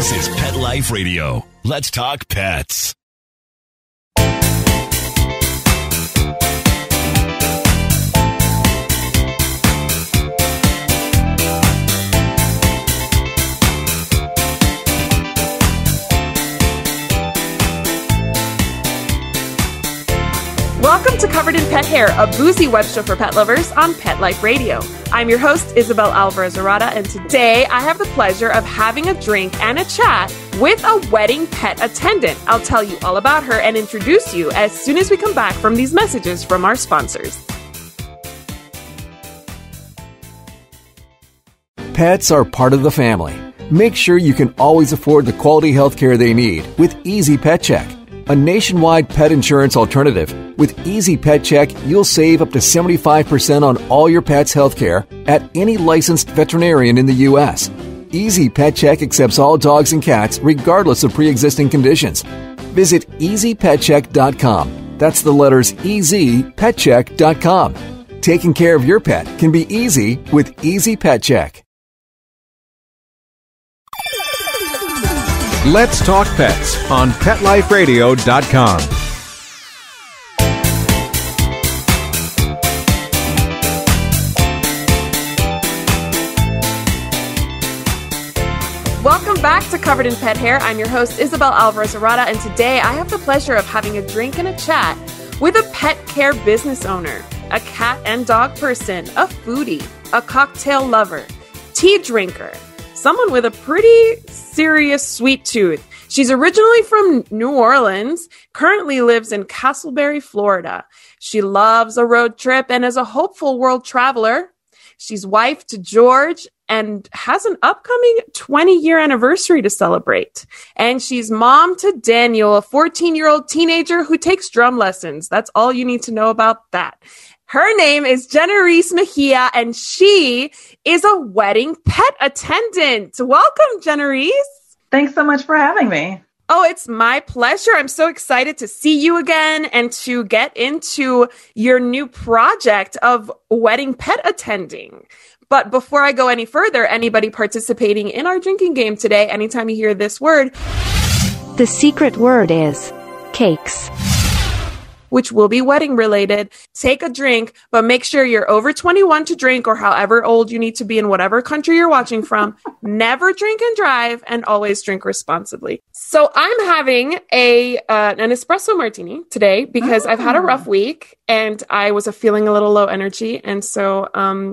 This is Pet Life Radio. Let's talk pets. Welcome to Covered in Pet Hair, a boozy web show for pet lovers on Pet Life Radio. I'm your host, Isabel Alvarez-Arada, and today I have the pleasure of having a drink and a chat with a wedding pet attendant. I'll tell you all about her and introduce you as soon as we come back from these messages from our sponsors. Pets are part of the family. Make sure you can always afford the quality health care they need with Easy Pet Check, a nationwide pet insurance alternative. With Easy Pet Check, you'll save up to 75% on all your pet's health care at any licensed veterinarian in the U.S. Easy Pet Check accepts all dogs and cats regardless of pre-existing conditions. Visit EasyPetCheck.com. That's the letters EasyPetCheck.com. Taking care of your pet can be easy with Easy Pet Check. Let's Talk Pets on PetLifeRadio.com. Welcome back to Covered in Pet Hair. I'm your host, Isabel Alvarez-Arada, and today I have the pleasure of having a drink and a chat with a pet care business owner, a cat and dog person, a foodie, a cocktail lover, tea drinker, someone with a pretty serious sweet tooth. She's originally from New Orleans, currently lives in Castleberry, Florida. She loves a road trip and is a hopeful world traveler. She's wife to George and has an upcoming 20-year anniversary to celebrate. And she's mom to Daniel, a 14-year-old teenager who takes drum lessons. That's all you need to know about that. Her name is Jenorise Mejia, and she is a wedding pet attendant. Welcome, Jenorise. Thanks so much for having me. Oh, it's my pleasure. I'm so excited to see you again and to get into your new project of wedding pet attending. But before I go any further, anybody participating in our drinking game today, anytime you hear this word, the secret word is cakes, which will be wedding related. Take a drink, but make sure you're over 21 to drink, or however old you need to be in whatever country you're watching from. Never drink and drive, and always drink responsibly. So I'm having an espresso martini today because I've had a rough week and I was feeling a little low energy. And so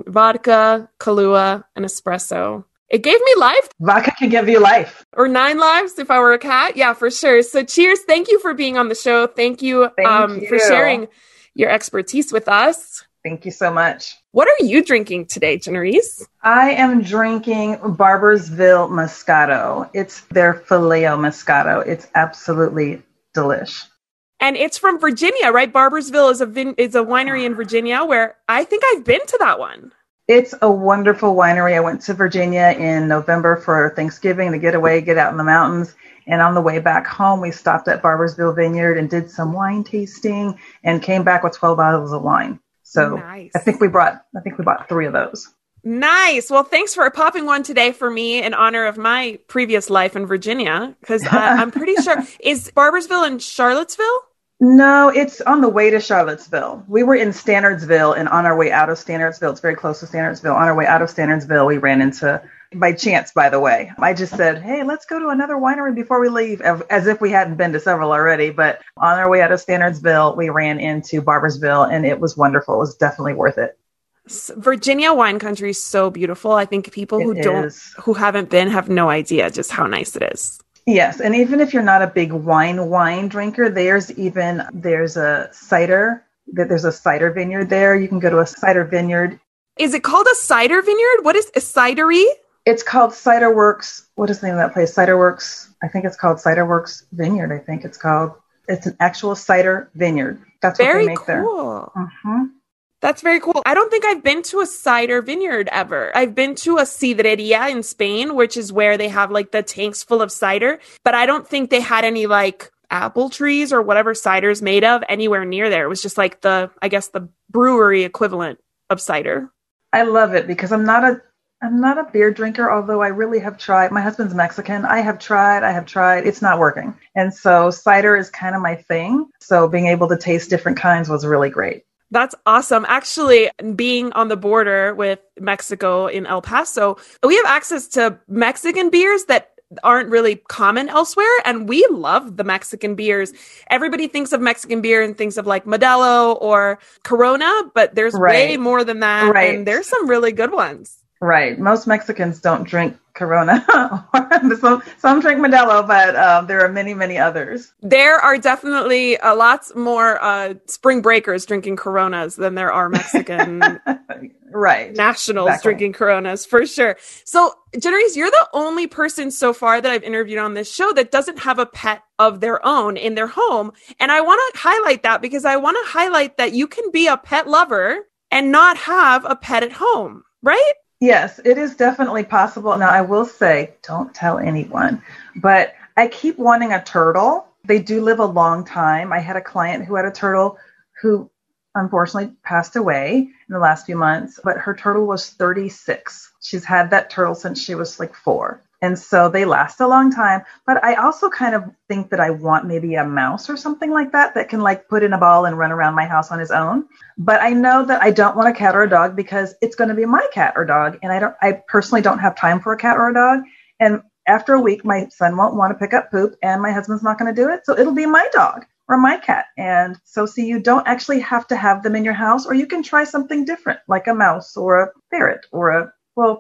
vodka, Kahlua, and espresso. It gave me life. Vodka can give you life. Or 9 lives if I were a cat. Yeah, for sure. So cheers. Thank you for being on the show. Thank you, for sharing your expertise with us. Thank you so much. What are you drinking today, Jenorise? I am drinking Barboursville Moscato. It's their Filet-O Moscato. It's absolutely delish. And it's from Virginia, right? Barboursville is a winery in Virginia where I think I've been to that one. It's a wonderful winery. I went to Virginia in November for Thanksgiving to get away, get out in the mountains. And on the way back home, we stopped at Barboursville Vineyard and did some wine tasting and came back with 12 bottles of wine. So nice. I think we bought 3 of those. Nice. Well, thanks for popping one today for me in honor of my previous life in Virginia, because I'm pretty sure, is Barboursville in Charlottesville? No, it's on the way to Charlottesville. We were in Standardsville, and on our way out of Standardsville, it's very close to Standardsville. On our way out of Standardsville, we ran into, by chance, by the way, I just said, hey, let's go to another winery before we leave, as if we hadn't been to several already. But on our way out of Standardsville, we ran into Barboursville, and it was wonderful. It was definitely worth it. Virginia wine country is so beautiful. I think people who haven't been have no idea just how nice it is. Yes, and even if you're not a big wine drinker, there's a cider vineyard there. You can go to a cider vineyard. Is it called a cider vineyard? What is a cidery? It's called Cider Works. What is the name of that place? Cider Works. I think it's called Cider Works Vineyard. I think it's called. It's an actual cider vineyard. That's what they make there. Very cool. Mm-hmm. That's very cool. I don't think I've been to a cider vineyard ever. I've been to a sidreria in Spain, which is where they have like the tanks full of cider. But I don't think they had any like apple trees or whatever cider's made of anywhere near there. It was just like the brewery equivalent of cider. I love it because I'm not I'm not a beer drinker, although I really have tried. My husband's Mexican. I have tried. It's not working. And so cider is kind of my thing. So being able to taste different kinds was really great. That's awesome. Actually, being on the border with Mexico in El Paso, we have access to Mexican beers that aren't really common elsewhere. And we love the Mexican beers. Everybody thinks of Mexican beer and thinks of like Modelo or Corona, but there's way more than that. Right. And there's some really good ones. Right. Most Mexicans don't drink Corona. some drink Modelo, but there are many, many others. There are definitely lots more spring breakers drinking Coronas than there are Mexican nationals drinking Coronas, for sure. So, Jenorise, you're the only person so far that I've interviewed on this show that doesn't have a pet of their own in their home. And I want to highlight that because I want to highlight that you can be a pet lover and not have a pet at home, right? Yes, it is definitely possible. Now, I will say, don't tell anyone, but I keep wanting a turtle. They do live a long time. I had a client who had a turtle who unfortunately passed away in the last few months, but her turtle was 36. She's had that turtle since she was like 4. And so they last a long time. But I also kind of think that I want maybe a mouse or something like that can like put in a ball and run around my house on his own. But I know that I don't want a cat or a dog because it's going to be my cat or dog. And I personally don't have time for a cat or a dog. And after a week, my son won't want to pick up poop and my husband's not going to do it. So it'll be my dog or my cat. And so see, you don't actually have to have them in your house, or you can try something different like a mouse or a ferret or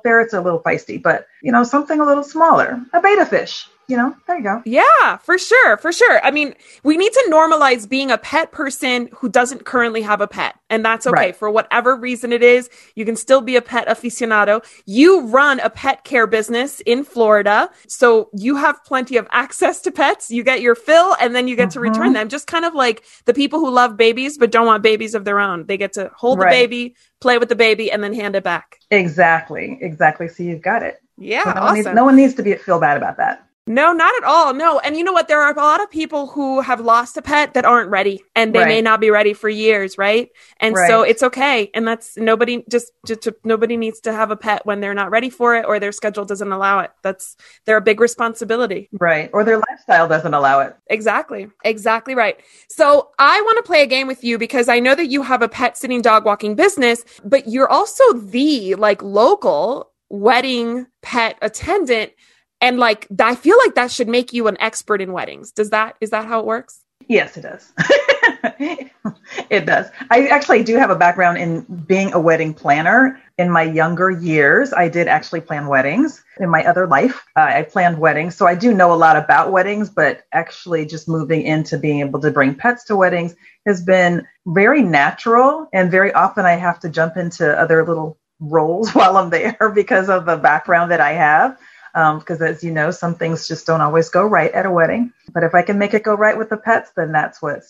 ferrets are a little feisty, but, something a little smaller, a betta fish, there you go. Yeah, for sure. For sure. I mean, we need to normalize being a pet person who doesn't currently have a pet. And that's okay. Right. For whatever reason it is, you can still be a pet aficionado. You run a pet care business in Florida. So you have plenty of access to pets. You get your fill and then you get to return them. Just kind of like the people who love babies, but don't want babies of their own. They get to hold the baby, play with the baby, and then hand it back. Exactly. So you've got it. Yeah. So awesome. No one needs to feel bad about that. No, not at all. No. And you know what? There are a lot of people who have lost a pet that aren't ready, and they may not be ready for years. Right. And so it's okay. And that's nobody needs to have a pet when they're not ready for it or their schedule doesn't allow it. They're a big responsibility. Right. Or their lifestyle doesn't allow it. Exactly. Exactly right. So I want to play a game with you because I know that you have a pet sitting dog walking business, but you're also the local wedding pet attendant. And I feel like that should make you an expert in weddings. Is that how it works? Yes, it does. It does. I actually do have a background in being a wedding planner. In my younger years, I did actually plan weddings. In my other life, I planned weddings. So I do know a lot about weddings, but actually just moving into being able to bring pets to weddings has been very natural. And very often I have to jump into other little roles while I'm there because of the background that I have. Because as you know, some things just don't always go right at a wedding. But if I can make it go right with the pets, then that's what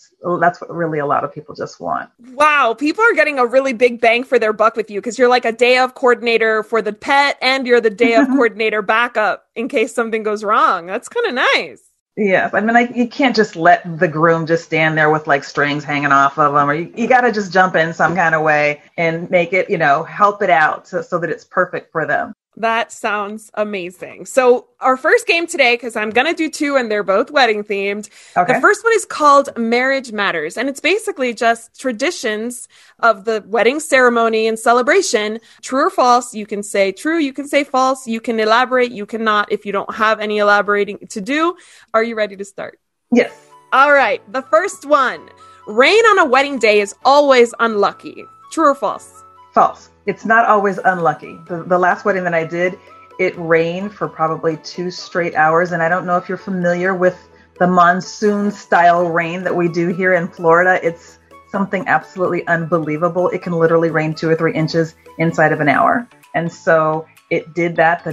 really a lot of people just want. Wow. People are getting a really big bang for their buck with you because you're like a day of coordinator for the pet and you're the day of coordinator backup in case something goes wrong. That's kind of nice. Yes. I mean, you can't just let the groom just stand there with strings hanging off of them, or you got to just jump in some kind of way and make it, help it out so that it's perfect for them. That sounds amazing. So our first game today, because I'm going to do 2 and they're both wedding themed. Okay. The first one is called Marriage Matters. And it's basically just traditions of the wedding ceremony and celebration. True or false? You can say true. You can say false. You can elaborate. You cannot if you don't have any elaborating to do. Are you ready to start? Yes. All right. The first one. Rain on a wedding day is always unlucky. True or false? False. It's not always unlucky. The last wedding that I did, it rained for probably 2 straight hours. And I don't know if you're familiar with the monsoon style rain that we do here in Florida. It's something absolutely unbelievable. It can literally rain 2 or 3 inches inside of an hour. And so it did that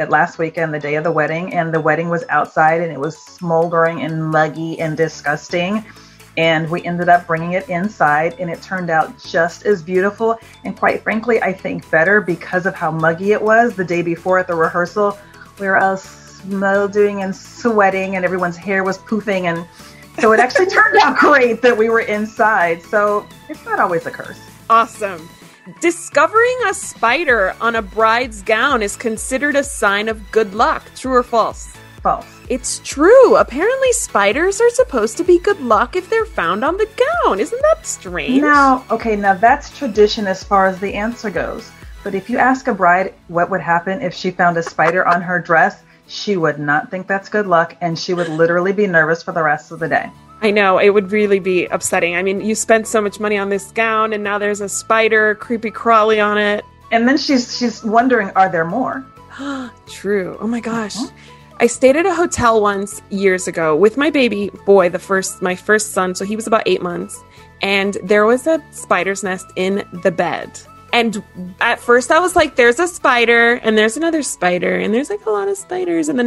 last weekend, the day of the wedding. And the wedding was outside and it was smoldering and muggy and disgusting. And we ended up bringing it inside and it turned out just as beautiful. And quite frankly, I think better because of how muggy it was the day before at the rehearsal. We were all smoldering and sweating and everyone's hair was poofing. And so it actually turned out great that we were inside. So it's not always a curse. Awesome. discovering a spider on a bride's gown is considered a sign of good luck. True or false? False. It's true. Apparently spiders are supposed to be good luck if they're found on the gown. Isn't that strange? Now that's tradition as far as the answer goes. But if you ask a bride what would happen if she found a spider on her dress, she would not think that's good luck, and she would literally be nervous for the rest of the day. I know, it would really be upsetting. I mean, you spent so much money on this gown, and now there's a spider, creepy crawly on it. And then she's wondering, are there more? True. Oh my gosh. I stayed at a hotel once years ago with my baby boy, my first son, so he was about 8 months, and there was a spider's nest in the bed. And at first I was like, there's a spider and there's another spider and there's like a lot of spiders. And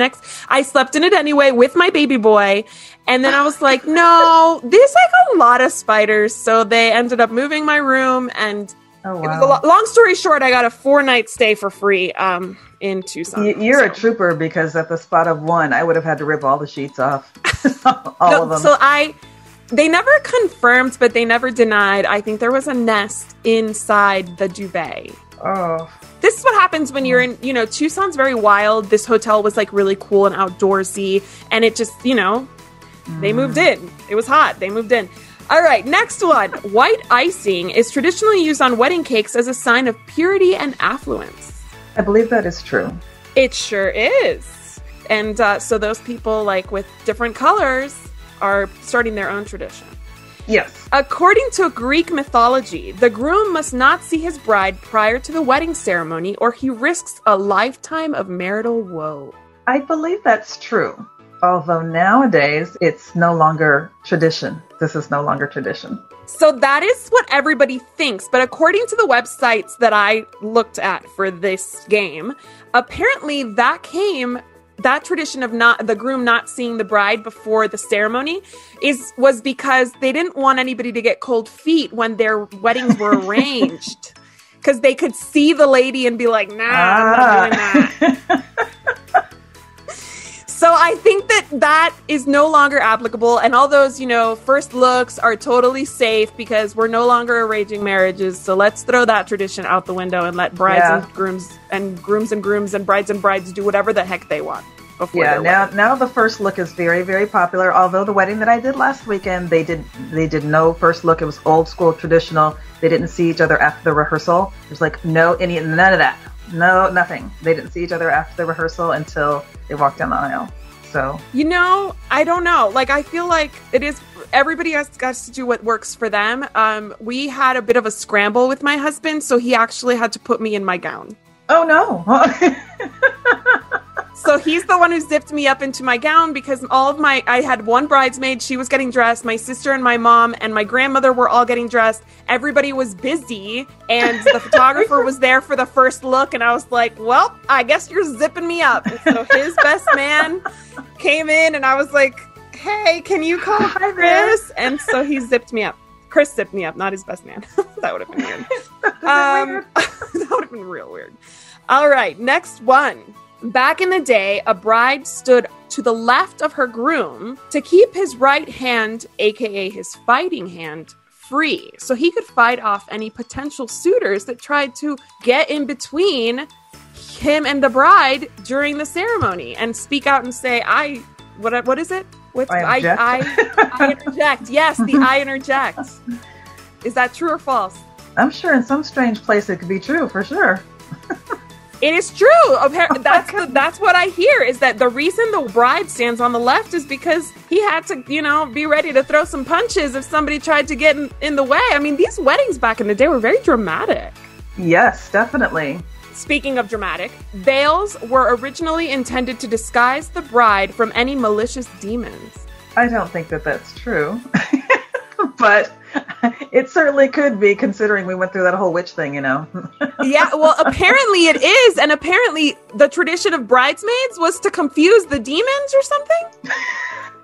I slept in it anyway with my baby boy. And then I was like, no, there's like a lot of spiders. So they ended up moving my room, and Oh, wow. It was long story short, I got a 4-night stay for free in Tucson. You're a trooper, because at the spot of one, I would have had to rip all the sheets off. all of them. So they never confirmed, but they never denied. I think there was a nest inside the duvet. Oh. This is what happens when you're in, Tucson's very wild. This hotel was like really cool and outdoorsy. And it just, they moved in. It was hot. They moved in. All right, next one. White icing is traditionally used on wedding cakes as a sign of purity and affluence. I believe that is true. It sure is. And so those people like with different colors are starting their own tradition. Yes. According to Greek mythology, the groom must not see his bride prior to the wedding ceremony, or he risks a lifetime of marital woe. I believe that's true. Although nowadays, it's no longer tradition. This is no longer tradition. So that is what everybody thinks. But according to the websites that I looked at for this game, apparently that tradition of the groom not seeing the bride before the ceremony was because they didn't want anybody to get cold feet when their weddings were arranged. Because they could see the lady and be like, nah, I'm not doing that. So I think that is no longer applicable. And all those, first looks are totally safe because we're no longer arranging marriages. So let's throw that tradition out the window and let brides and grooms and grooms and brides do whatever the heck they want. Now the first look is very, very popular. Although the wedding that I did last weekend, they did no first look. It was old school traditional. They didn't see each other after the rehearsal. There's like none of that. No, nothing. They didn't see each other after the rehearsal until they walked down the aisle. So I don't know. Like, I feel like it is. Everybody has got to do what works for them. We had a bit of a scramble with my husband, so he actually had to put me in my gown. Oh no. So he's the one who zipped me up into my gown because I had one bridesmaid, she was getting dressed, my sister and my mom and my grandmother were all getting dressed. Everybody was busy and the photographer was there for the first look, and I was like, well, I guess you're zipping me up. And so his best man came in and I was like, hey, can you call Chris? And so he zipped me up. Chris zipped me up, not his best man. That would have been weird. That would have been real weird. All right, next one. Back in the day, a bride stood to the left of her groom to keep his right hand, aka his fighting hand, free, so he could fight off any potential suitors that tried to get in between him and the bride during the ceremony and speak out and say, what is it? I interject. Yes, the I interject. Is that true or false? I'm sure in some strange place it could be true, for sure. It is true. That's what I hear, is that the reason the bride stands on the left is because he had to, be ready to throw some punches if somebody tried to get in the way. I mean, these weddings back in the day were very dramatic. Yes, definitely. Speaking of dramatic, veils were originally intended to disguise the bride from any malicious demons. I don't think that that's true. But it certainly could be, considering we went through that whole witch thing, Yeah, well, apparently it is. And apparently the tradition of bridesmaids was to confuse the demons or something.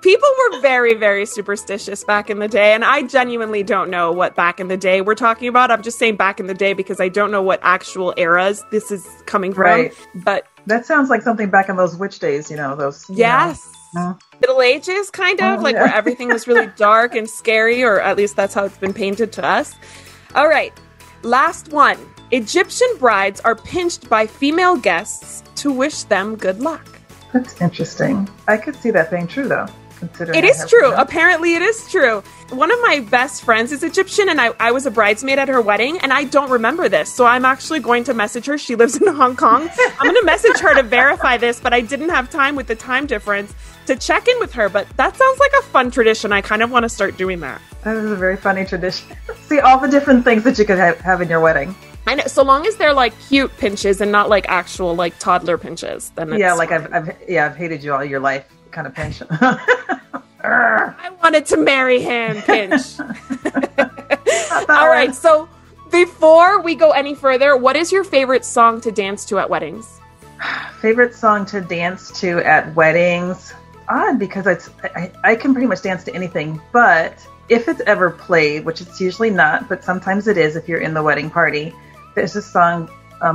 People were very, very superstitious back in the day. And I genuinely don't know what back in the day we're talking about. I'm just saying back in the day because I don't know what actual eras this is coming from. Right. But that sounds like something back in those witch days, those. Yes. Middle Ages, kind of, where everything was really dark and scary, or at least that's how it's been painted to us. All right. Last one. Egyptian brides are pinched by female guests to wish them good luck. That's interesting. I could see that being true, though. It is true. Apparently, it is true. One of my best friends is Egyptian, and I was a bridesmaid at her wedding, and I don't remember this. So I'm actually going to message her. She lives in Hong Kong. I'm going to message her to verify this, but I didn't have time with the time difference to check in with her. But that sounds like a fun tradition. I kind of want to start doing that. That is a very funny tradition. See all the different things that you could have in your wedding. I know, so long as they're like cute pinches and not like actual like toddler pinches, then it's like fine. I've hated you all your life kind of pinch. I wanted to marry him, pinch. All right, so before we go any further, what is your favorite song to dance to at weddings? Favorite song to dance to at weddings? Odd, because I can pretty much dance to anything, but if it's ever played, which it's usually not, but sometimes it is if you're in the wedding party, there's a song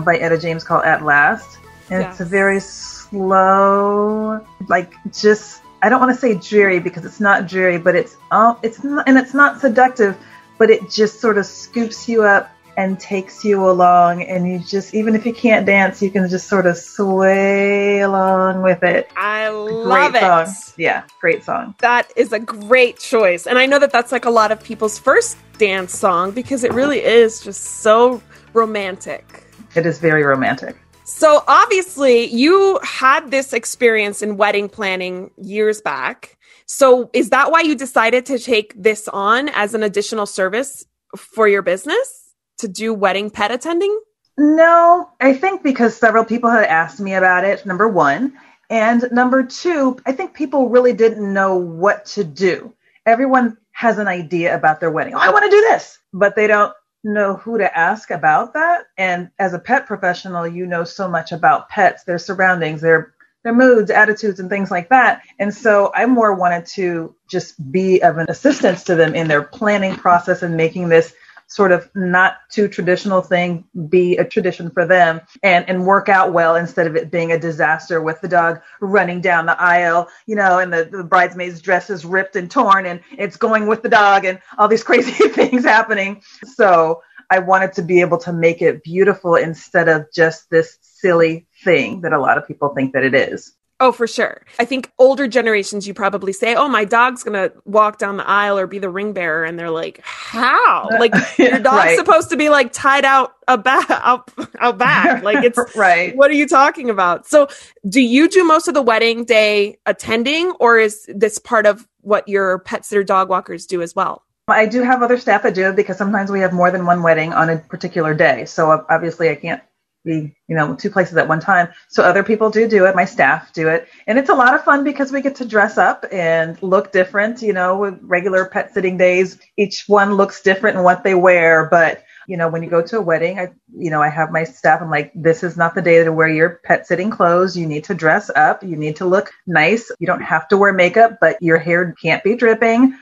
by Etta James called At Last. And It's a very slow, like just, I don't want to say dreary because it's not dreary, but it's not seductive, but it just sort of scoops you up and takes you along. And you just, even if you can't dance, you can just sort of sway along with it. I love it. Song. Yeah, great song. That is a great choice. And I know that that's like a lot of people's first dance song because it really is just so romantic. It is very romantic. So obviously you had this experience in wedding planning years back. So is that why you decided to take this on as an additional service for your business, to do wedding pet attending? No, I think because several people had asked me about it, number one. And number two, I think people really didn't know what to do. Everyone has an idea about their wedding. Oh, I want to do this, but they don't know who to ask about that. And as a pet professional, you know so much about pets, their surroundings, their moods, attitudes, and things like that. And so I more wanted to just be of an assistance to them in their planning process and making this sort of not too traditional thing be a tradition for them and work out well instead of it being a disaster with the dog running down the aisle, and the bridesmaid's dress is ripped and torn and it's going with the dog and all these crazy things happening. So I wanted to be able to make it beautiful instead of just this silly thing that a lot of people think that it is. Oh, for sure. I think older generations, you probably say, oh, my dog's going to walk down the aisle or be the ring bearer. And they're like, how? Like your dog's right. supposed to be like tied out back. Like it's right. What are you talking about? So do you do most of the wedding day attending, or is this part of what your pet sitter dog walkers do as well? I do have other staff that do, because sometimes we have more than one wedding on a particular day. So obviously I can't be, two places at one time. So other people do it. My staff do it. And it's a lot of fun because we get to dress up and look different, with regular pet sitting days. Each one looks different in what they wear. But, when you go to a wedding, I have my staff. I'm like, this is not the day to wear your pet sitting clothes. You need to dress up. You need to look nice. You don't have to wear makeup, but your hair can't be dripping.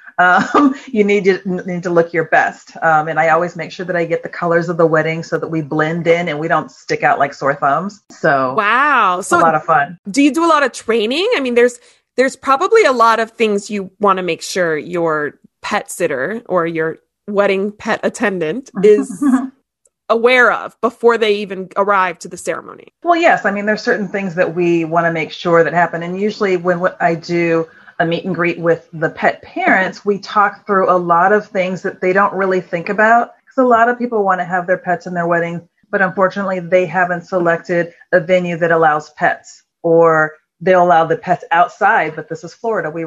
You need to look your best. And I always make sure that I get the colors of the wedding so that we blend in and we don't stick out like sore thumbs. So wow. It's a lot of fun. Do you do a lot of training? I mean, there's probably a lot of things you want to make sure your pet sitter or your wedding pet attendant is aware of before they even arrive to the ceremony. Well, yes. I mean, there's certain things that we want to make sure that happen. And usually when I do a meet and greet with the pet parents, we talk through a lot of things that they don't really think about, because a lot of people want to have their pets in their weddings, but unfortunately they haven't selected a venue that allows pets, or they'll allow the pets outside. But this is Florida. We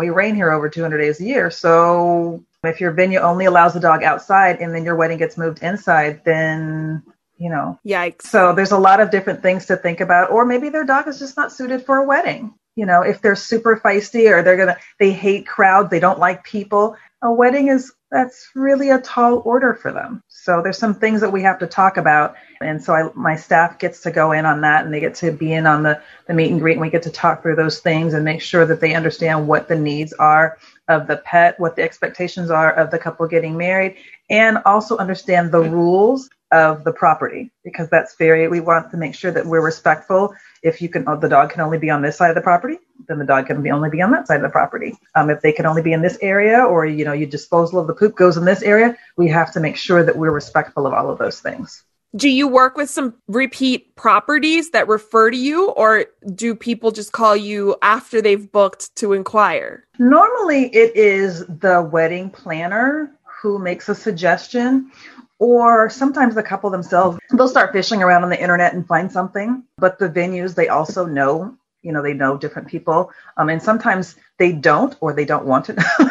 rain here over 200 days a year. So if your venue only allows the dog outside and then your wedding gets moved inside, then yikes. So there's a lot of different things to think about. Or maybe their dog is just not suited for a wedding. If they're super feisty or they hate crowds, they don't like people, a wedding that's really a tall order for them. So there's some things that we have to talk about. And so my staff gets to go in on that, and they get to be in on the meet and greet, and we get to talk through those things and make sure that they understand what the needs are of the pet, what the expectations are of the couple getting married, and also understand the rules of the property, because we want to make sure that we're respectful. If the dog can only be on this side of the property, then the dog can only be on that side of the property. If they can only be in this area, or, your disposal of the poop goes in this area, we have to make sure that we're respectful of all of those things. Do you work with some repeat properties that refer to you, or do people just call you after they've booked to inquire? Normally it is the wedding planner who makes a suggestion, or sometimes the couple themselves. They'll start fishing around on the internet and find something, but the venues, they also know, they know different people. And sometimes they don't, or they don't want to know.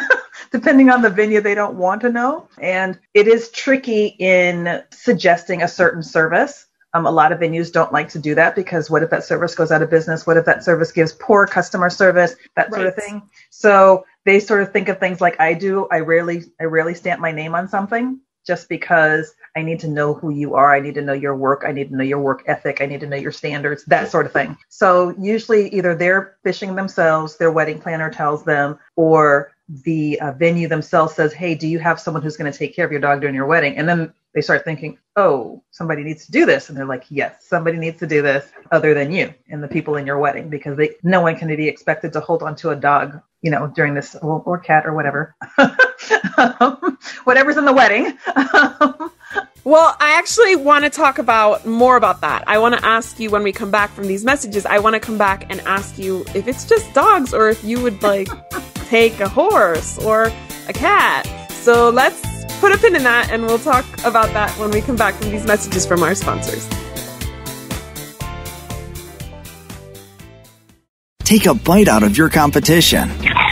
Depending on the venue, they don't want to know. And it is tricky in suggesting a certain service. A lot of venues don't like to do that, because what if that service goes out of business? What if that service gives poor customer service? That sort of thing. So they sort of think of things like I do. I rarely stamp my name on something, just because I need to know who you are. I need to know your work. I need to know your work ethic. I need to know your standards, that sort of thing. So usually either they're fishing themselves, their wedding planner tells them, or the venue themselves says, hey, do you have someone who's going to take care of your dog during your wedding? And then they start thinking, oh, somebody needs to do this. And they're like, yes, somebody needs to do this other than you and the people in your wedding, because no one can be expected to hold on to a dog, during this, or cat or whatever, whatever's in the wedding. Well, I actually want to talk more about that. I want to ask you, when we come back from these messages, I want to come back and ask you if it's just dogs, or if you would take a horse or a cat. So let's put a pin in that, and we'll talk about that when we come back from these messages from our sponsors. Take a bite out of your competition.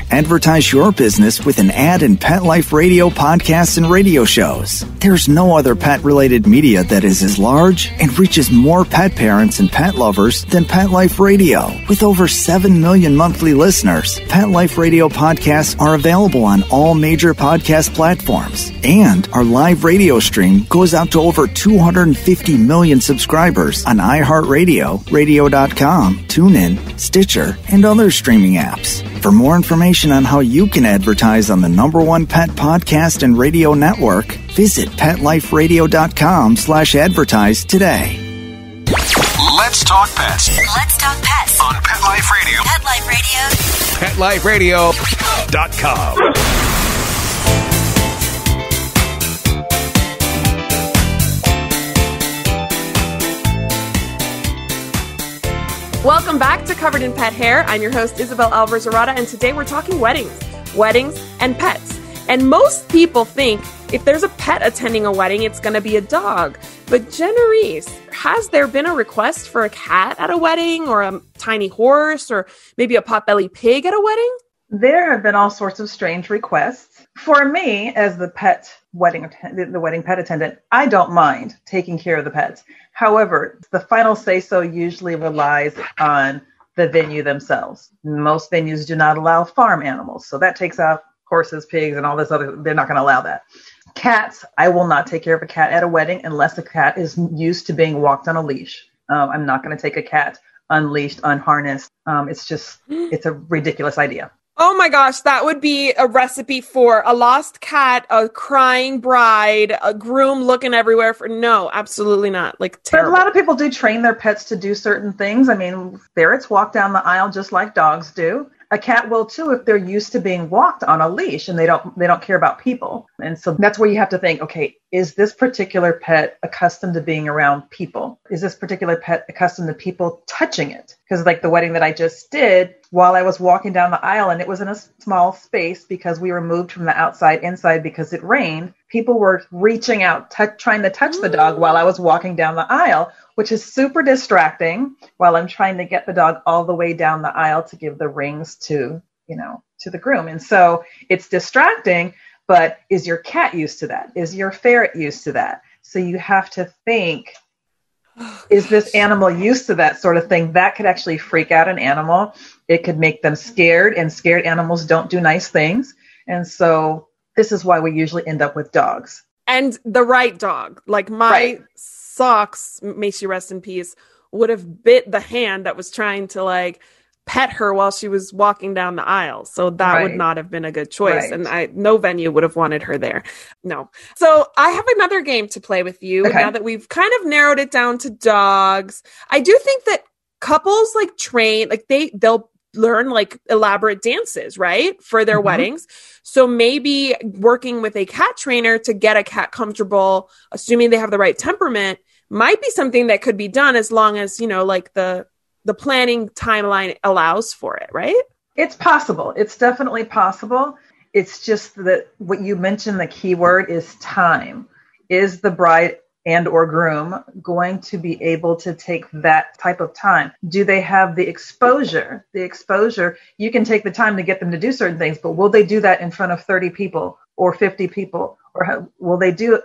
Advertise your business with an ad in Pet Life Radio podcasts and radio shows. There's no other pet-related media that is as large and reaches more pet parents and pet lovers than Pet Life Radio. With over 7 million monthly listeners, Pet Life Radio podcasts are available on all major podcast platforms. And our live radio stream goes out to over 250 million subscribers on iHeartRadio, radio.com, TuneIn, Stitcher, and other streaming apps. For more information on how you can advertise on the #1 pet podcast and radio network, visit PetLifeRadio.com/advertise today. Let's talk pets. Let's talk pets On Pet Life Radio. Pet Life Radio. PetLifeRadio.com. Welcome back to Covered in Pet Hair. I'm your host, Isabel Alvarez-Arada, and today we're talking weddings and pets. And most people think if there's a pet attending a wedding, it's going to be a dog. But Jenorise, has there been a request for a cat at a wedding, or a tiny horse, or maybe a potbelly pig at a wedding? There have been all sorts of strange requests. For me, as the wedding pet attendant, I don't mind taking care of the pets. However, the final say-so usually relies on the venue themselves. Most venues do not allow farm animals, so that takes out horses, pigs, and all this other. They're not going to allow that. Cats, I will not take care of a cat at a wedding unless the cat is used to being walked on a leash. I'm not going to take a cat unleashed, unharnessed. It's a ridiculous idea. Oh my gosh, that would be a recipe for a lost cat, a crying bride, a groom looking everywhere for, no, absolutely not. Terrible. But a lot of people do train their pets to do certain things. I mean, ferrets walk down the aisle just like dogs do. A cat will too if they're used to being walked on a leash and they don't care about people. And so that's where you have to think, okay, is this particular pet accustomed to being around people? Is this particular pet accustomed to people touching it? Because like the wedding that I just did, while I was walking down the aisle, and it was in a small space because we were moved from the outside inside because it rained, people were reaching out, trying to touch the dog while I was walking down the aisle, which is super distracting while I'm trying to get the dog all the way down the aisle to give the rings to the groom. And so it's distracting, but is your cat used to that? Is your ferret used to that? So you have to think, is this animal used to that sort of thing? That could actually freak out an animal. It could make them scared, and scared animals don't do nice things. And so this is why we usually end up with dogs. And the right dog. Like my socks, may she rest in peace, would have bit the hand that was trying to pet her while she was walking down the aisle. So that would not have been a good choice. And no venue would have wanted her there. No. So I have another game to play with you now that we've kind of narrowed it down to dogs. I do think that couples train, they'll learn like elaborate dances, right? For their weddings. So maybe working with a cat trainer to get a cat comfortable, assuming they have the right temperament, might be something that could be done as long as, like the planning timeline allows for it, right? It's possible. It's definitely possible. It's just that what you mentioned, the key word is time. Is the bride and or groom going to be able to take that type of time? Do they have the exposure? The exposure, you can take the time to get them to do certain things, but will they do that in front of 30 people or 50 people? Or will they do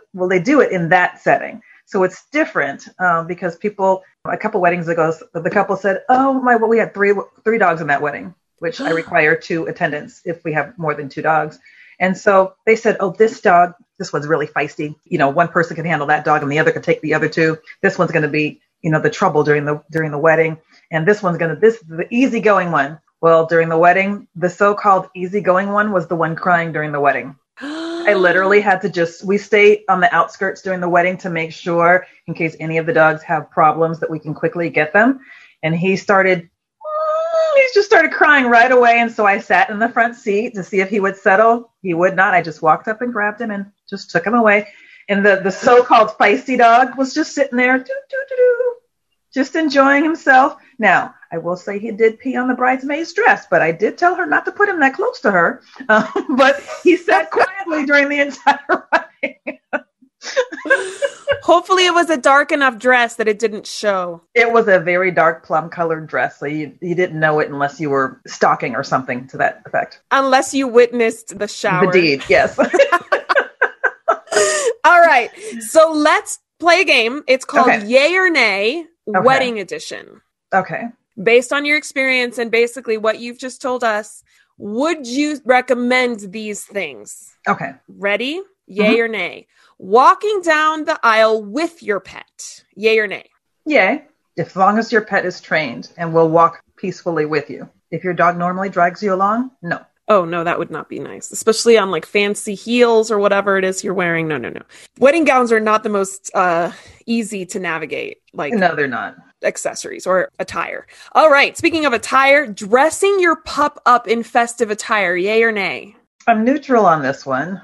it in that setting? So it's different because people, a couple weddings ago, the couple said, we had three dogs in that wedding, which I require 2 attendants if we have more than 2 dogs. And so they said, this one's really feisty. One person can handle that dog and the other can take the other 2. This one's going to be, the trouble during the wedding. And this is the easygoing one. Well, during the wedding, the so-called easygoing one was the one crying during the wedding. I literally had to we stay on the outskirts during the wedding to make sure in case any of the dogs have problems that we can quickly get them. And he just started crying right away. And so I sat in the front seat to see if he would settle. He would not. I just walked up and grabbed him and just took him away. And the so-called feisty dog was just sitting there, just enjoying himself. Now, I will say he did pee on the bridesmaid's dress, but I did tell her not to put him that close to her. But he sat quietly during the entire wedding. Hopefully it was a dark enough dress that it didn't show. It was a very dark plum colored dress. So you didn't know it unless you were stalking or something to that effect. Unless you witnessed the shower. The deed, yes. All right. So let's play a game. It's called Yay or Nay Wedding Edition. Okay. Based on your experience and basically what you've just told us, would you recommend these things? Okay. Ready? Yay or nay? Walking down the aisle with your pet. Yay or nay? Yay. As long as your pet is trained and will walk peacefully with you. If your dog normally drags you along, no. Oh, no, that would not be nice. Especially on like fancy heels or whatever it is you're wearing. No. Wedding gowns are not the most easy to navigate. No, they're not. Accessories or attire. All right. Speaking of attire, dressing your pup up in festive attire. Yay or nay? I'm neutral on this one.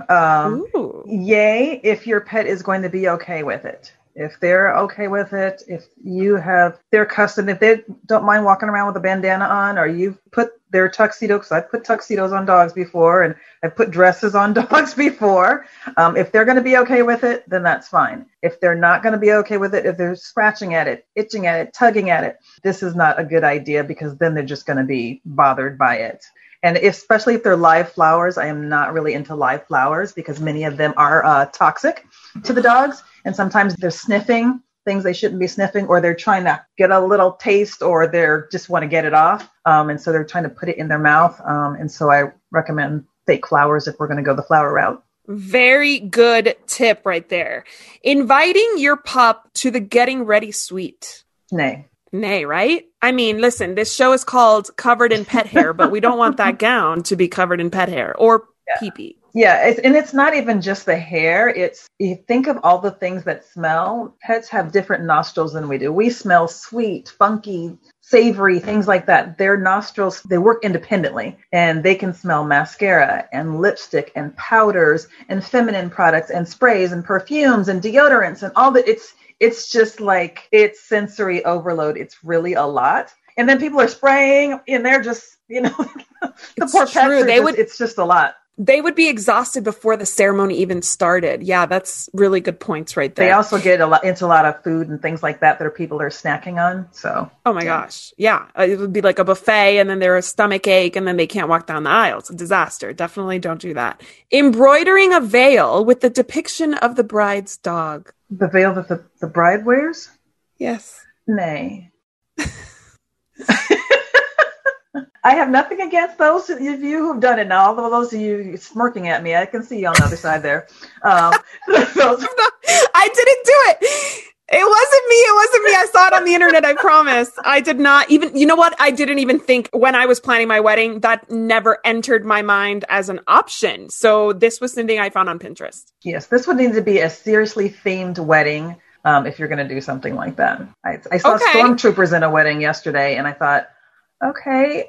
Yay, if your pet is going to be okay with it. If they're okay with it, if you have their custom, if they don't mind walking around with a bandana on, or you've put their tuxedo, because I've put tuxedos on dogs before, and I've put dresses on dogs before. If they're going to be okay with it, then that's fine. If they're not going to be okay with it, if they're scratching at it, itching at it, tugging at it, this is not a good idea because then they're just going to be bothered by it. And especially if they're live flowers, I am not really into live flowers because many of them are toxic to the dogs. And sometimes they're sniffing things they shouldn't be sniffing, or they're trying to get a little taste, or they're just want to get it off. And so they're trying to put it in their mouth. And so I recommend fake flowers if we're going to go the flower route. Very good tip right there. Inviting your pup to the getting ready suite. Nay, right? I mean, listen, this show is called Covered in Pet Hair, but we don't want that gown to be covered in pet hair or pee-pee. Yeah, it's not even just the hair. You think of all the things that smell. Pets have different nostrils than we do. We smell sweet, funky, savory, things like that. Their nostrils, they work independently, and they can smell mascara and lipstick and powders and feminine products and sprays and perfumes and deodorants and all that. It's just like, it's sensory overload. It's really a lot. And then people are spraying and they're just, the poor pets, it's just a lot. They would be exhausted before the ceremony even started. Yeah, that's really good points right there. They also get into a lot of food and things like that people are snacking on. So, oh my gosh. Yeah. It would be like a buffet and then there's a stomach ache and then they can't walk down the aisle. It's a disaster. Definitely don't do that. Embroidering a veil with the depiction of the bride's dog. The veil that the bride wears? Yes. Nay. I have nothing against those of you who've done it. Now, all of those of you smirking at me, I can see you on the other side there. I didn't do it. It wasn't me. I saw it on the internet. I promise. I did not even, you know what? I didn't even think when I was planning my wedding, that never entered my mind as an option. So this was something I found on Pinterest. Yes, this would need to be a seriously themed wedding if you're going to do something like that. I saw stormtroopers in a wedding yesterday, and I thought, okay,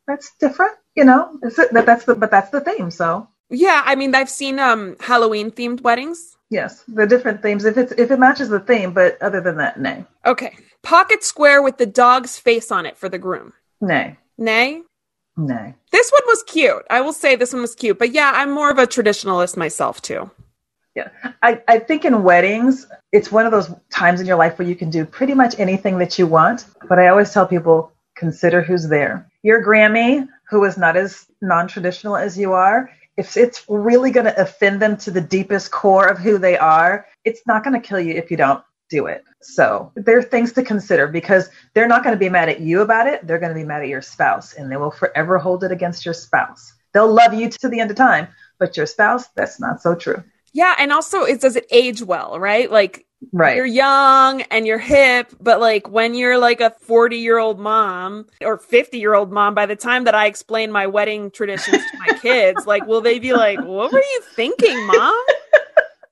that's different. You know, that's the theme. So yeah, I mean, I've seen Halloween themed weddings. yes, the different themes. If it matches the theme, but other than that, nay. Okay. Pocket square with the dog's face on it for the groom. Nay. Nay? Nay. This one was cute. I will say this one was cute. But yeah, I'm more of a traditionalist myself too. Yeah. I think in weddings, it's one of those times in your life where you can do pretty much anything that you want. But I always tell people, consider who's there. Your Grammy, who is not as non-traditional as you are, if it's really going to offend them to the deepest core of who they are, it's not going to kill you if you don't do it. So there are things to consider because they're not going to be mad at you about it. They're going to be mad at your spouse, and they will forever hold it against your spouse. They'll love you to the end of time, but your spouse, that's not so true. Yeah. And also does it age well, right? Like right. You're young and you're hip, but like when you're like a 40-year-old mom or 50-year-old mom, by the time that I explain my wedding traditions to my kids, like, will they be like, what were you thinking, Mom?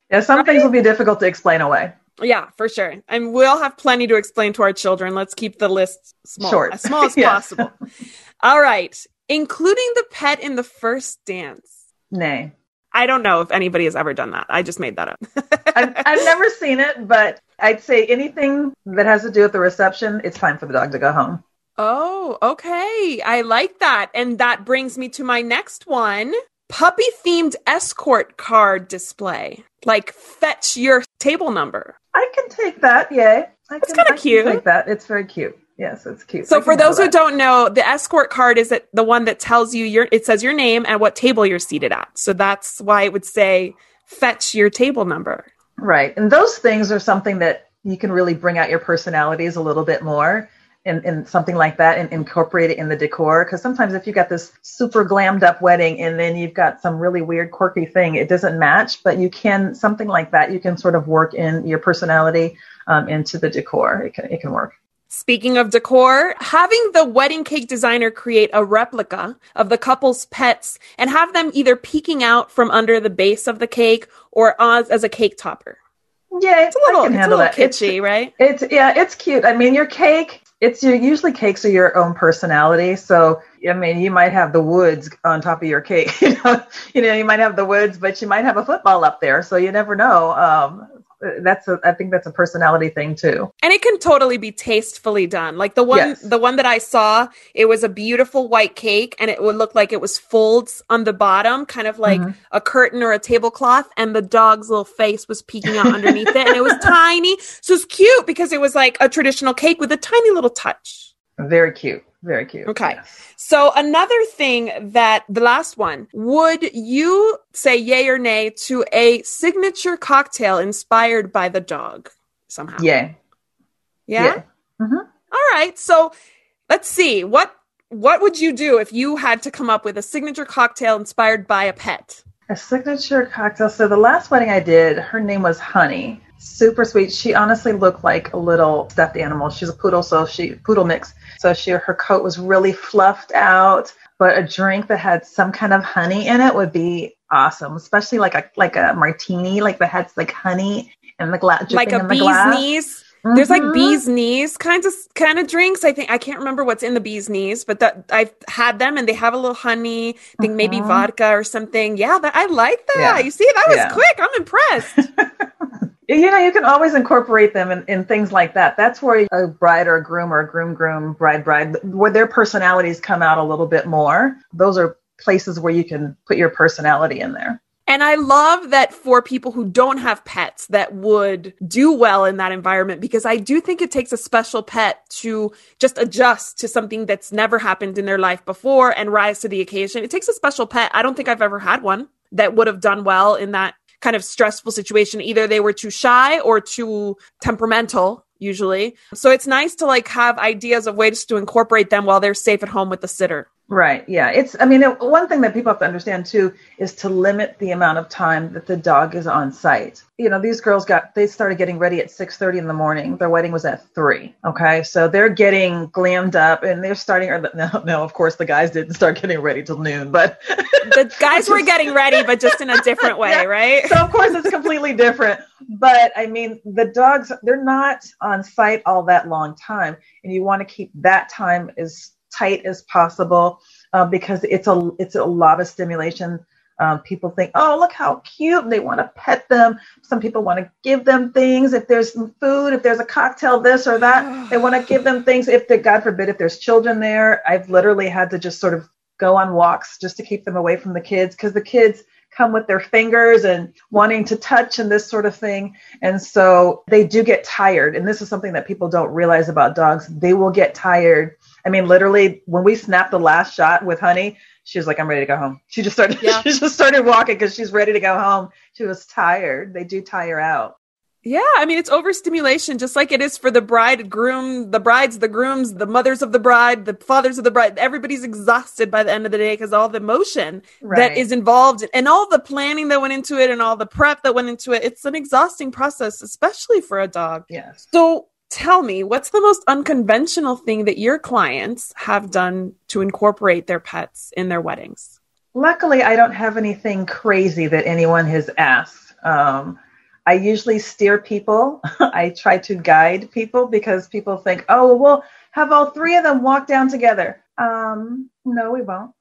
Yeah. Some things will be difficult to explain away. Yeah, for sure. And we'll have plenty to explain to our children. Let's keep the list small, short, as small as possible. All right. Including the pet in the first dance. Nay. I don't know if anybody has ever done that. I just made that up. I've never seen it, but I'd say anything that has to do with the reception, it's time for the dog to go home. Oh, okay. I like that. And that brings me to my next one. Puppy-themed escort card display. Like, fetch your table number. I can take that, yay. That's kind of cute. Take that. It's very cute. Yes, it's cute. So for those who don't know, the escort card is the one that tells you it says your name and what table you're seated at. So that's why it would say fetch your table number. Right. And those things are something that you can really bring out your personalities a little bit more in something like that and incorporate it in the decor. Because sometimes if you got this super glammed up wedding and then you've got some really weird, quirky thing, it doesn't match, but something like that, you can sort of work in your personality into the decor. It can work. Speaking of decor, having the wedding cake designer create a replica of the couple's pets and have them either peeking out from under the base of the cake or as a cake topper. Yeah, it's a little kitschy, right? It's cute. I mean, your cake, usually cakes are your own personality. So, I mean, you might have the woods on top of your cake. You know, you might have the woods, but you might have a football up there. So you never know. I think that's a personality thing too. And it can totally be tastefully done. Like the one that I saw, it was a beautiful white cake and it would look like it was folds on the bottom, kind of like a curtain or a tablecloth. And the dog's little face was peeking out underneath it. And it was tiny. So it's cute because it was like a traditional cake with a tiny little touch. Very cute. Very cute. Okay. Yes. So another thing the last one, would you say yay or nay to a signature cocktail inspired by the dog somehow? Yay. Yeah? Mm-hmm. All right. So let's see. What would you do if you had to come up with a signature cocktail inspired by a pet? A signature cocktail. So the last wedding I did, her name was Honey. Super sweet. She honestly looked like a little stuffed animal. She's a poodle, poodle mix. So her coat was really fluffed out, but a drink that had some kind of honey in it would be awesome, especially like a martini, like that has like honey in the glass, like a bee's knees. Mm-hmm. There's like bee's knees kind of drinks. I can't remember what's in the bee's knees, but I've had them and they have a little honey. I think maybe vodka or something. Yeah, I like that. Yeah. You see, that was quick. I'm impressed. You know, you can always incorporate them in things like that. That's where a bride or a groom or a groom, bride, where their personalities come out a little bit more. Those are places where you can put your personality in there. And I love that for people who don't have pets that would do well in that environment, because I do think it takes a special pet to just adjust to something that's never happened in their life before and rise to the occasion. It takes a special pet. I don't think I've ever had one that would have done well in that kind of stressful situation. Either they were too shy or too temperamental, usually. So it's nice to like have ideas of ways to incorporate them while they're safe at home with the sitter. Right. Yeah. One thing that people have to understand too is to limit the amount of time that the dog is on site. These girls they started getting ready at 6:30 in the morning. Their wedding was at 3. Okay. So they're getting glammed up and they're starting, no, of course the guys didn't start getting ready till noon, but the guys were getting ready, but just in a different way, right? So of course it's completely different. But the dogs, they're not on site all that long time. And you want to keep that time as tight as possible because it's a lot of stimulation. People think, oh, look how cute. And they want to pet them. Some people want to give them things. If there's some food, if there's a cocktail, this or that, they want to give them things. God forbid, if there's children there, I've literally had to just sort of go on walks just to keep them away from the kids because the kids come with their fingers and wanting to touch and this sort of thing. And so they do get tired. And this is something that people don't realize about dogs. They will get tired. Literally, when we snapped the last shot with Honey, she was like, I'm ready to go home. She just started walking because she's ready to go home. She was tired. They do tire out. Yeah, it's overstimulation, just like it is for the bride, groom, the brides, the grooms, the mothers of the bride, the fathers of the bride. Everybody's exhausted by the end of the day because all the emotion that is involved and all the planning that went into it and all the prep that went into it. It's an exhausting process, especially for a dog. Yes. So tell me, what's the most unconventional thing that your clients have done to incorporate their pets in their weddings? Luckily, I don't have anything crazy that anyone has asked. I usually steer people. I try to guide people because people think, oh, we'll have all 3 of them walk down together. No, we won't.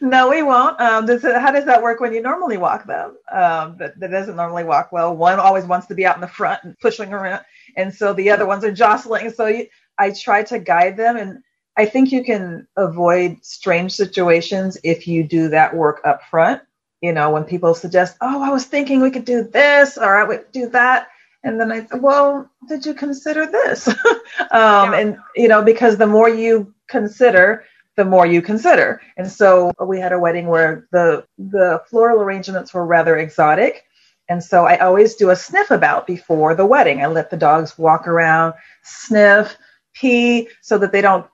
No, we won't. How does that work when you normally walk them? That doesn't normally walk well. One always wants to be out in the front and pushing around. And so the other ones are jostling. So I try to guide them. And I think you can avoid strange situations if you do that work up front. When people suggest, oh, I was thinking we could do this, or I would do that. And then I said, well, did you consider this? And, because the more you consider, the more you consider. And so we had a wedding where the floral arrangements were rather exotic. And so I always do a sniff about before the wedding. I let the dogs walk around, sniff, pee, so that they don't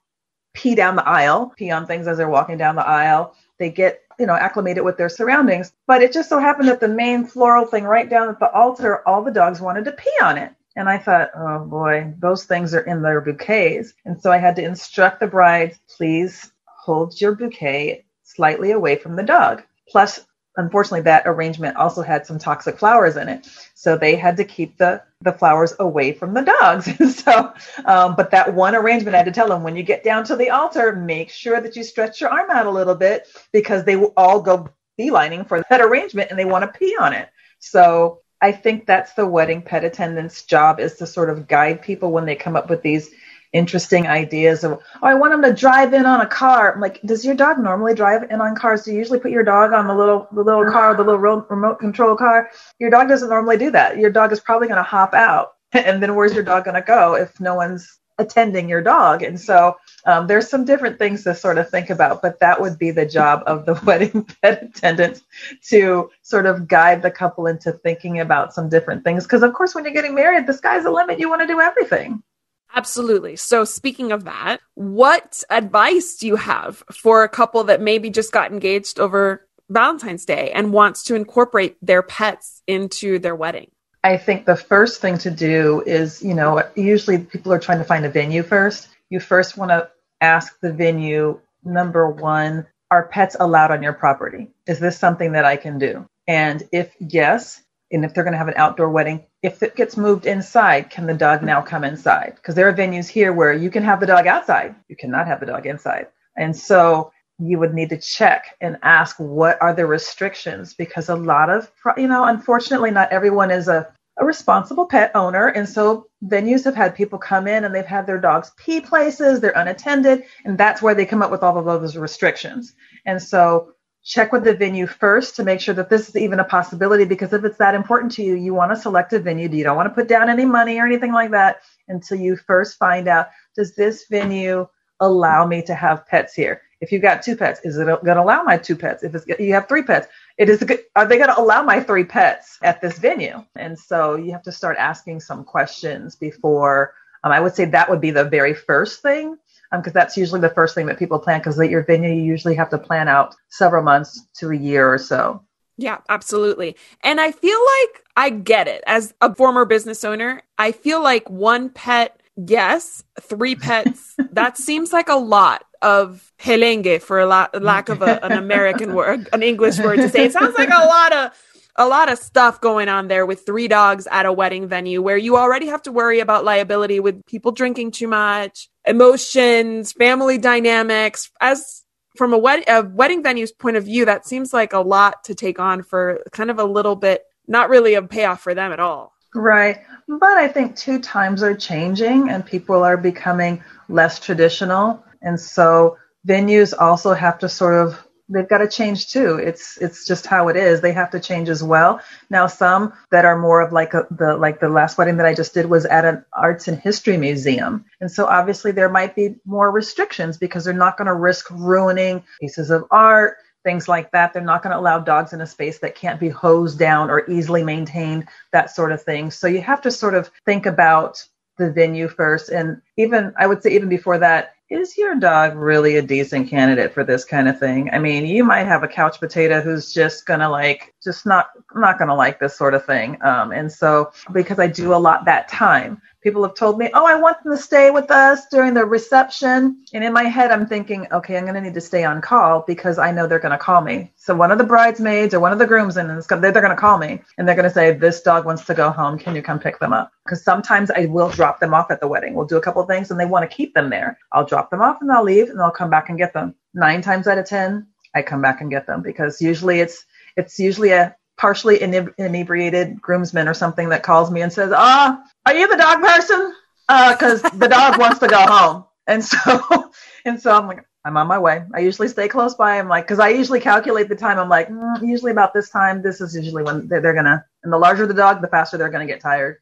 pee down the aisle, pee on things as they're walking down the aisle. They get acclimated with their surroundings. But it just so happened that the main floral thing right down at the altar, all the dogs wanted to pee on it. And I thought, oh boy, those things are in their bouquets. And so I had to instruct the bride, please hold your bouquet slightly away from the dog. Plus, unfortunately, that arrangement also had some toxic flowers in it. So they had to keep the flowers away from the dogs. So, but that one arrangement, I had to tell them, when you get down to the altar, make sure that you stretch your arm out a little bit because they will all go beelining for that arrangement and they want to pee on it. So I think that's the wedding pet attendant's job, is to sort of guide people when they come up with these interesting ideas of, oh, I want them to drive in on a car. I'm like, does your dog normally drive in on cars? Do you usually put your dog on the little car, the little remote control car? Your dog doesn't normally do that. Your dog is probably going to hop out. And then where's your dog going to go if no one's attending your dog? And so there's some different things to sort of think about, but that would be the job of the wedding pet attendant, to sort of guide the couple into thinking about some different things. Because of course, when you're getting married, the sky's the limit. You want to do everything. Absolutely. So speaking of that, what advice do you have for a couple that maybe just got engaged over Valentine's Day and wants to incorporate their pets into their wedding? I think the first thing to do is, usually people are trying to find a venue first. You first want to ask the venue, number one, are pets allowed on your property? Is this something that I can do? And if yes, and if they're going to have an outdoor wedding, if it gets moved inside, can the dog now come inside? Because there are venues here where you can have the dog outside. You cannot have the dog inside. And so you would need to check and ask, what are the restrictions? Because a lot of, unfortunately, not everyone is a responsible pet owner. And so venues have had people come in and they've had their dogs pee places, they're unattended. And that's where they come up with all of those restrictions. And so check with the venue first to make sure that this is even a possibility, because if it's that important to you, you want to select a venue. You don't want to put down any money or anything like that until you first find out, does this venue allow me to have pets here? If you've got 2 pets, is it going to allow my 2 pets? If you have 3 pets, are they going to allow my 3 pets at this venue? And so you have to start asking some questions before. I would say that would be the very first thing. because that's usually the first thing that people plan, because your venue, you usually have to plan out several months to a year or so. Yeah, absolutely. And I feel like I get it. As a former business owner, I feel like 1 pet, yes. 3 pets, that seems like a lot of helenge, for lack of an American word, an English word to say. It sounds like a lot of stuff going on there with 3 dogs at a wedding venue, where you already have to worry about liability with people drinking too much, emotions, family dynamics. As from a wedding venue's point of view, that seems like a lot to take on for kind of a little bit, not really a payoff for them at all. Right. But I think too, times are changing and people are becoming less traditional. And so venues also have to they've got to change too. It's just how it is. They have to change as well. Now, some that are more of the last wedding that I just did was at an arts and history museum. And so obviously there might be more restrictions because they're not going to risk ruining pieces of art, things like that. They're not going to allow dogs in a space that can't be hosed down or easily maintained, that sort of thing. So you have to sort of think about the venue first. And I would say even before that, is your dog really a decent candidate for this kind of thing? I mean, you might have a couch potato who's just gonna not gonna like this sort of thing. And so because I do a lot that time, people have told me, oh, I want them to stay with us during the reception. And in my head, I'm thinking, okay, I'm going to need to stay on call because I know they're going to call me. So one of the bridesmaids or one of the grooms, they're going to call me and they're going to say, this dog wants to go home. Can you come pick them up? Because sometimes I will drop them off at the wedding. We'll do a couple of things and they want to keep them there. I'll drop them off and I'll leave and I'll come back and get them. 9 times out of 10, I come back and get them because usually it's usually a partially inebriated groomsman or something that calls me and says, are you the dog person? Because the dog wants to go home. And so I'm like, I'm on my way. I usually stay close by. I'm like, because I usually calculate the time. I'm like, usually about this time, this is usually when they're going to, and the larger the dog, the faster they're going to get tired.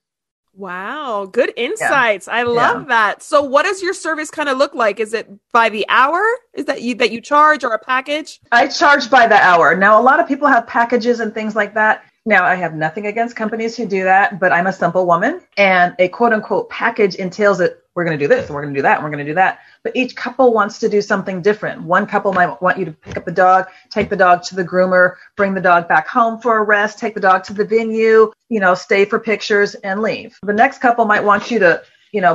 Wow. Good insights. Yeah. I love that. So what does your service kind of look like? Is it by the hour? Is that you charge, or a package? I charge by the hour. Now, a lot of people have packages and things like that. Now, I have nothing against companies who do that, but I'm a simple woman, and a quote unquote package entails that we're going to do this and we're going to do that and we're going to do that. But each couple wants to do something different. One couple might want you to pick up the dog, take the dog to the groomer, bring the dog back home for a rest, take the dog to the venue, stay for pictures and leave. The next couple might want you to,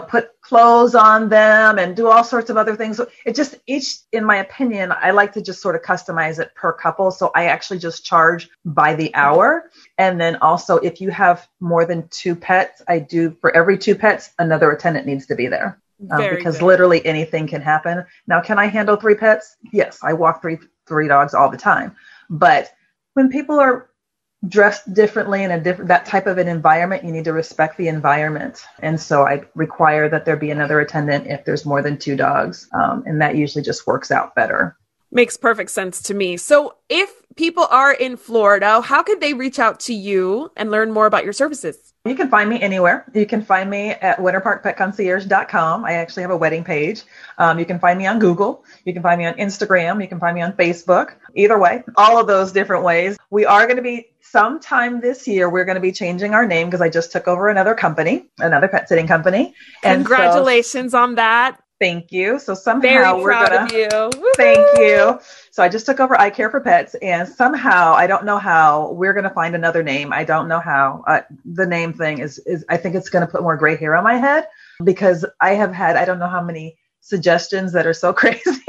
put clothes on them and do all sorts of other things. It just in my opinion, I like to just sort of customize it per couple. So I actually just charge by the hour. And then also if you have more than 2 pets, I do for every 2 pets, another attendant needs to be there because literally anything can happen. Now, can I handle 3 pets? Yes. I walk three dogs all the time. But when people are dressed differently in that type of an environment, you need to respect the environment. And so I require that there be another attendant if there's more than 2 dogs. And that usually just works out better. Makes perfect sense to me. So if people are in Florida, how could they reach out to you and learn more about your services? You can find me anywhere. You can find me at winterparkpetconcierge.com. I actually have a wedding page. You can find me on Google. You can find me on Instagram. You can find me on Facebook. Either way, all of those different ways. We are going to be sometime this year, we're going to be changing our name because I just took over another pet sitting company. And congratulations on that. Thank you. So somehow we're going to, thank you. So I just took over I Care for Pets, and somehow, I don't know how, we're going to find another name. I don't know how. The name thing is I think it's going to put more gray hair on my head because I have had, I don't know how many suggestions that are so crazy.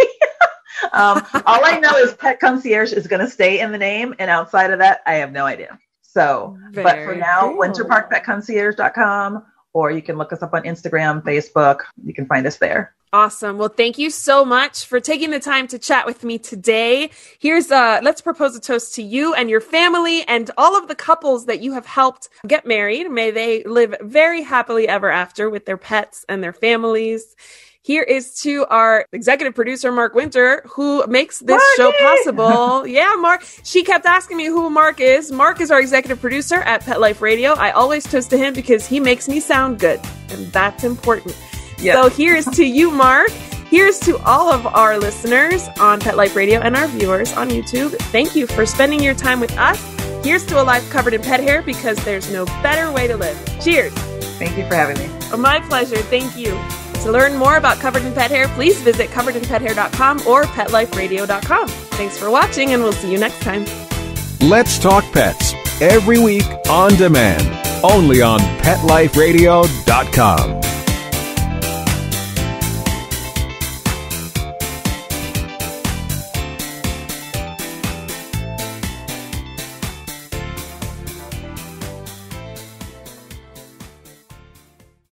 All I know is Pet Concierge is going to stay in the name. And outside of that, I have no idea. So, but for now, cool. winterparkpetconcierge.com, or you can look us up on Instagram, Facebook. You can find us there. Awesome. Well, thank you so much for taking the time to chat with me today. Let's propose a toast to you and your family and all of the couples that you have helped get married. May they live very happily ever after with their pets and their families. Here is to our executive producer, Mark Winter, who makes this show possible. Yeah, Mark. She kept asking me who Mark is. Mark is our executive producer at Pet Life Radio. I always toast to him because he makes me sound good, and that's important. Yep. So here's to you, Mark. Here's to all of our listeners on Pet Life Radio and our viewers on YouTube. Thank you for spending your time with us. Here's to a life covered in pet hair, because there's no better way to live. Cheers. Thank you for having me. My pleasure. Thank you. To learn more about Covered in Pet Hair, please visit coveredinpethair.com or petliferadio.com. Thanks for watching, and we'll see you next time. Let's Talk Pets, every week on demand, only on PetLifeRadio.com.